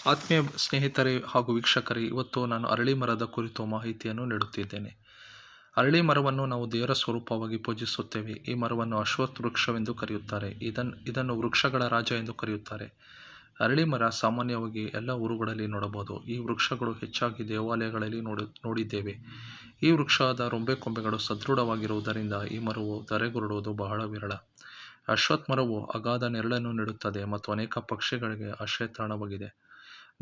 ಆತ್ಮೀಯ ಸ್ನೇಹಿತರೆ ಹಾಗೂ ವೀಕ್ಷಕರೇ, ಇವತ್ತು ನಾನು ಅರಳಿ ಮರದ ಕುರಿತು ಮಾಹಿತಿಯನ್ನು ನೀಡುತ್ತಿದ್ದೇನೆ. ಅರಳಿ ಮರವನ್ನು ನಾವು ದೇವರ ಸ್ವರೂಪವಾಗಿ ಪೂಜಿಸುತ್ತೇವೆ. ಈ ಮರವನ್ನು ಅಶ್ವತ್ಥ ವೃಕ್ಷವೆಂದು ಕರೆಯುತ್ತಾರೆ. ಇದನ್ನು ವೃಕ್ಷಗಳ ರಾಜ ಎಂದು ಕರೆಯುತ್ತಾರೆ. ಅರಳಿ ಮರ ಸಾಮಾನ್ಯವಾಗಿ ಎಲ್ಲ ಊರುಗಳಲ್ಲಿ ನೋಡಬಹುದು. ಈ ವೃಕ್ಷಗಳು ಹೆಚ್ಚಾಗಿ ದೇವಾಲಯಗಳಲ್ಲಿ ನೋಡಿದ್ದೇವೆ. ಈ ವೃಕ್ಷದ ರೊಂಬೆ ಕೊಂಬೆಗಳು ಸದೃಢವಾಗಿರುವುದರಿಂದ ಈ ಮರವು ಧರೆಗುರುಳುವುದು ಬಹಳ ವಿರಳ. ಅಶ್ವತ್ಥ ಮರವು ಅಗಾಧ ನೆರಳನ್ನು ನೀಡುತ್ತದೆ ಮತ್ತು ಅನೇಕ ಪಕ್ಷಿಗಳಿಗೆ ಆಶ್ರಯ ತಾಣವಾಗಿದೆ.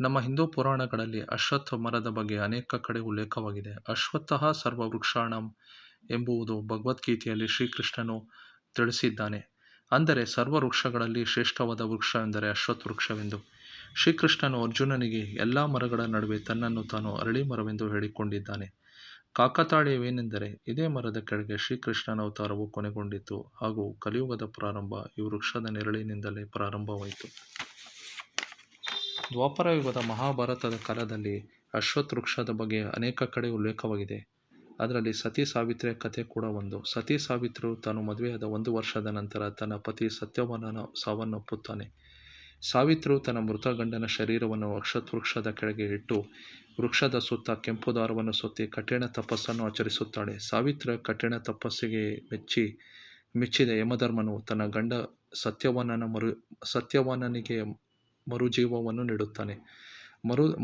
ನಮ್ಮ ಹಿಂದೂ ಪುರಾಣಗಳಲ್ಲಿ ಅಶ್ವತ್ಥ ಮರದ ಬಗ್ಗೆ ಅನೇಕ ಕಡೆ ಉಲ್ಲೇಖವಾಗಿದೆ. ಅಶ್ವತ್ಥಃ ಸರ್ವ ವೃಕ್ಷಾಣಂ ಎಂಬುವುದು ಭಗವದ್ಗೀತೆಯಲ್ಲಿ ಶ್ರೀಕೃಷ್ಣನು ತಿಳಿಸಿದ್ದಾನೆ. ಅಂದರೆ ಸರ್ವ ವೃಕ್ಷಗಳಲ್ಲಿ ಶ್ರೇಷ್ಠವಾದ ವೃಕ್ಷ ಎಂದರೆ ಅಶ್ವತ್ಥ ವೃಕ್ಷವೆಂದು. ಶ್ರೀಕೃಷ್ಣನು ಅರ್ಜುನನಿಗೆ ಎಲ್ಲ ಮರಗಳ ನಡುವೆ ತನ್ನನ್ನು ತಾನು ಅರಳಿ ಮರವೆಂದು ಹೇಳಿಕೊಂಡಿದ್ದಾನೆ. ಕಾಕತಾಳೀಯವೇನೆಂದರೆ ಇದೇ ಮರದ ಕೆಳಗೆ ಶ್ರೀಕೃಷ್ಣನ ಅವತಾರವು ಕೊನೆಗೊಂಡಿತು ಹಾಗೂ ಕಲಿಯುಗದ ಪ್ರಾರಂಭ ಈ ವೃಕ್ಷದ ನೆರಳಿನಿಂದಲೇ ಪ್ರಾರಂಭವಾಯಿತು. ದ್ವಾಪರ ಯುಗದ ಮಹಾಭಾರತದ ಕಾಲದಲ್ಲಿ ಅಶ್ವತ್ಥ ವೃಕ್ಷದ ಬಗ್ಗೆ ಅನೇಕ ಕಡೆ ಉಲ್ಲೇಖವಾಗಿದೆ. ಅದರಲ್ಲಿ ಸತಿ ಸಾವಿತ್ರಿಯ ಕಥೆ ಕೂಡ ಒಂದು. ಸತಿ ಸಾವಿತ್ರಿಯು ತಾನು ಮದುವೆಯಾದ 1 ವರ್ಷದ ನಂತರ ತನ್ನ ಪತಿ ಸತ್ಯವಾನನ ಸಾವನ್ನಪ್ಪುತ್ತಾನೆ. ಸಾವಿತ್ರಿಯು ತನ್ನ ಮೃತ ಗಂಡನ ಶರೀರವನ್ನು ಅಶ್ವತ್ಥ ವೃಕ್ಷದ ಕೆಳಗೆ ಇಟ್ಟು ವೃಕ್ಷದ ಸುತ್ತ ಕೆಂಪು ದಾರವನ್ನು ಸುತ್ತಿ ಕಠಿಣ ತಪಸ್ಸನ್ನು ಆಚರಿಸುತ್ತಾಳೆ. ಸಾವಿತ್ರಿಯ ಕಠಿಣ ತಪಸ್ಸಿಗೆ ಮೆಚ್ಚಿದ ಯಮಧರ್ಮನು ತನ್ನ ಗಂಡ ಸತ್ಯವಾನನಿಗೆ ಮರುಜೀವವನ್ನು ನೀಡುತ್ತಾನೆ.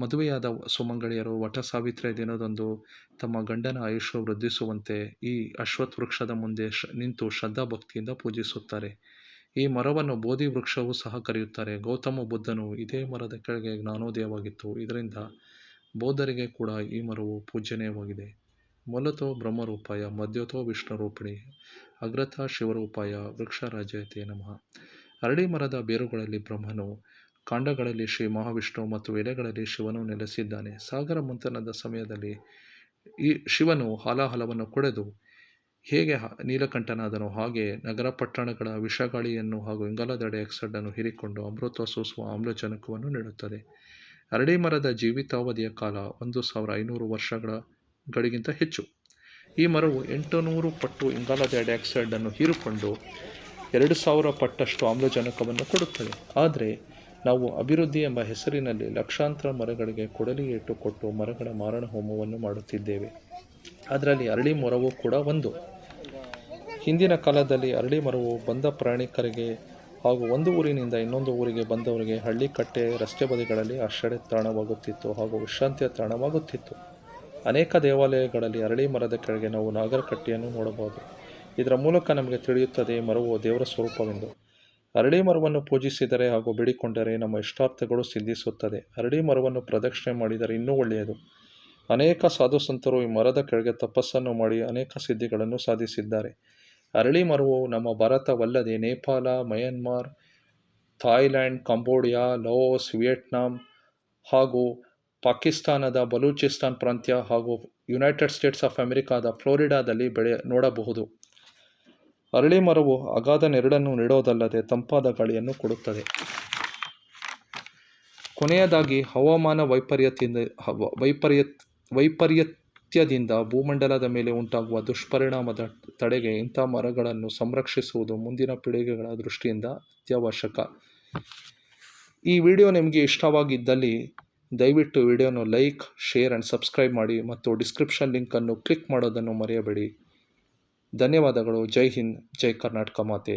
ಮದುವೆಯಾದ ಸುಮಂಗಳಿಯರು ವಟ ಸಾವಿತ್ರಿಯ ದಿನದಂದು ತಮ್ಮ ಗಂಡನ ಆಯುಷ್ಯ ವೃದ್ಧಿಸುವಂತೆ ಈ ಅಶ್ವತ್ಥ ವೃಕ್ಷದ ಮುಂದೆ ನಿಂತು ಶ್ರದ್ಧಾಭಕ್ತಿಯಿಂದ ಪೂಜಿಸುತ್ತಾರೆ. ಈ ಮರವನ್ನು ಬೋಧಿ ವೃಕ್ಷವೂ ಸಹ ಕರೆಯುತ್ತಾರೆ. ಗೌತಮ ಬುದ್ಧನು ಇದೇ ಮರದ ಕೆಳಗೆ ಜ್ಞಾನೋದಯವಾಗಿತ್ತು. ಇದರಿಂದ ಬೌದ್ಧರಿಗೆ ಕೂಡ ಈ ಮರವು ಪೂಜ್ಯನೀಯವಾಗಿದೆ. ಮೂಲತೋ ಬ್ರಹ್ಮರೂಪಾಯ ಮಧ್ಯೋತೋ ವಿಷ್ಣುರೂಪಿಣಿ ಅಗ್ರತಃ ಶಿವರೂಪಾಯ ವೃಕ್ಷರಾಜಯತೆ ನಮಃ. ಅರಳಿ ಮರದ ಬೇರುಗಳಲ್ಲಿ ಬ್ರಹ್ಮನು, ಕಾಂಡಗಳಲ್ಲಿ ಶ್ರೀ ಮಹಾವಿಷ್ಣು ಮತ್ತು ಎಲೆಗಳಲ್ಲಿ ಶಿವನು ನೆಲೆಸಿದ್ದಾನೆ. ಸಾಗರ ಮಂಥನದ ಸಮಯದಲ್ಲಿ ಈ ಶಿವನು ಹಾಲಾಹಲವನ್ನು ಕುಡಿದು ಹೇಗೆ ನೀಲಕಂಠನಾದನೋ ಹಾಗೆ ನಗರ ಪಟ್ಟಣಗಳ ವಿಷಗಾಳಿಯನ್ನು ಹಾಗೂ ಇಂಗಾಲದ ಡೈಆಕ್ಸೈಡನ್ನು ಹೀರಿಕೊಂಡು ಅಮೃತ ಸೂಸುವ ಆಮ್ಲಜನಕವನ್ನು ನೀಡುತ್ತದೆ. ಅರಳಿ ಮರದ ಜೀವಿತಾವಧಿಯ ಕಾಲ 1500 ವರ್ಷಗಳಿಗಿಂತ ಹೆಚ್ಚು. ಈ ಮರವು 800 ಪಟ್ಟು ಇಂಗಾಲದ ಡೈಆಕ್ಸೈಡನ್ನು ಹೀರಿಕೊಂಡು 2000 ಪಟ್ಟಷ್ಟು ಆಮ್ಲಜನಕವನ್ನು ಕೊಡುತ್ತದೆ. ಆದರೆ ನಾವು ಅಭಿವೃದ್ಧಿ ಎಂಬ ಹೆಸರಿನಲ್ಲಿ ಲಕ್ಷಾಂತರ ಮರಗಳಿಗೆ ಕೊಡಲಿ ಏಟು ಕೊಟ್ಟು ಮರಗಳ ಮಾರಣ ಹೋಮವನ್ನು ಮಾಡುತ್ತಿದ್ದೇವೆ. ಅದರಲ್ಲಿ ಅರಳಿ ಮರವೂ ಕೂಡ ಒಂದು. ಹಿಂದಿನ ಕಾಲದಲ್ಲಿ ಅರಳಿ ಮರವು ಬಂದ ಪ್ರಯಾಣಿಕರಿಗೆ ಹಾಗೂ ಒಂದು ಊರಿನಿಂದ ಇನ್ನೊಂದು ಊರಿಗೆ ಬಂದವರಿಗೆ ಹಳ್ಳಿ ಕಟ್ಟೆ ರಸ್ತೆ ಬದಿಗಳಲ್ಲಿ ಆಶ್ರಯ ತಾಣವಾಗುತ್ತಿತ್ತು ಹಾಗೂ ವಿಶ್ರಾಂತಿಯ ತಾಣವಾಗುತ್ತಿತ್ತು. ಅನೇಕ ದೇವಾಲಯಗಳಲ್ಲಿ ಅರಳಿ ಮರದ ಕೆಳಗೆ ನಾವು ನಾಗರಕಟ್ಟೆಯನ್ನು ನೋಡಬಹುದು. ಇದರ ಮೂಲಕ ನಮಗೆ ತಿಳಿಯುತ್ತದೆ ಮರವು ದೇವರ ಸ್ವರೂಪವೆಂದು. ಅರಳಿ ಮರವನ್ನು ಪೂಜಿಸಿದರೆ ಹಾಗೂ ಬೇಡಿಕೊಂಡರೆ ನಮ್ಮ ಇಷ್ಟಾರ್ಥಗಳು ಸಿದ್ಧಿಸುತ್ತದೆ. ಅರಳಿ ಮರವನ್ನು ಪ್ರದಕ್ಷಿಣೆ ಮಾಡಿದರೆ ಇನ್ನೂ ಒಳ್ಳೆಯದು. ಅನೇಕ ಸಾಧು ಸಂತರು ಈ ಮರದ ಕೆಳಗೆ ತಪಸ್ಸನ್ನು ಮಾಡಿ ಅನೇಕ ಸಿದ್ಧಿಗಳನ್ನು ಸಾಧಿಸಿದ್ದಾರೆ. ಅರಳಿ ಮರವು ನಮ್ಮ ಭಾರತವಲ್ಲದೆ Nepal, Myanmar, Thailand, Cambodia, Laos, Vietnam ಹಾಗೂ ಪಾಕಿಸ್ತಾನದ ಬಲೂಚಿಸ್ತಾನ್ ಪ್ರಾಂತ್ಯ ಹಾಗೂ ಯುನೈಟೆಡ್ ಸ್ಟೇಟ್ಸ್ ಆಫ್ ಅಮೆರಿಕಾದ ಫ್ಲೋರಿಡಾದಲ್ಲಿ ನೋಡಬಹುದು. ಅರಳಿ ಮರವು ಅಗಾಧ ನೆರಳನ್ನು ನೀಡೋದಲ್ಲದೆ ತಂಪಾದ ಗಾಳಿಯನ್ನು ಕೊಡುತ್ತದೆ. ಕೊನೆಯದಾಗಿ ಹವಾಮಾನ ವೈಪರೀತ್ಯದಿಂದ ಭೂಮಂಡಲದ ಮೇಲೆ ಉಂಟಾಗುವ ದುಷ್ಪರಿಣಾಮದ ತಡೆಗೆ ಇಂಥ ಮರಗಳನ್ನು ಸಂರಕ್ಷಿಸುವುದು ಮುಂದಿನ ಪೀಳಿಗೆಗಳ ದೃಷ್ಟಿಯಿಂದ ಅತ್ಯವಶ್ಯಕ. ಈ ವಿಡಿಯೋ ನಿಮಗೆ ಇಷ್ಟವಾಗಿದ್ದಲ್ಲಿ ದಯವಿಟ್ಟು ವಿಡಿಯೋನ ಲೈಕ್, ಶೇರ್ ಆ್ಯಂಡ್ ಸಬ್ಸ್ಕ್ರೈಬ್ ಮಾಡಿ ಮತ್ತು ಡಿಸ್ಕ್ರಿಪ್ಷನ್ ಲಿಂಕನ್ನು ಕ್ಲಿಕ್ ಮಾಡೋದನ್ನು ಮರೆಯಬೇಡಿ. ಧನ್ಯವಾದಗಳು. ಜೈ ಹಿಂದ್, ಜೈ ಕರ್ನಾಟಕ ಮಾತೆ.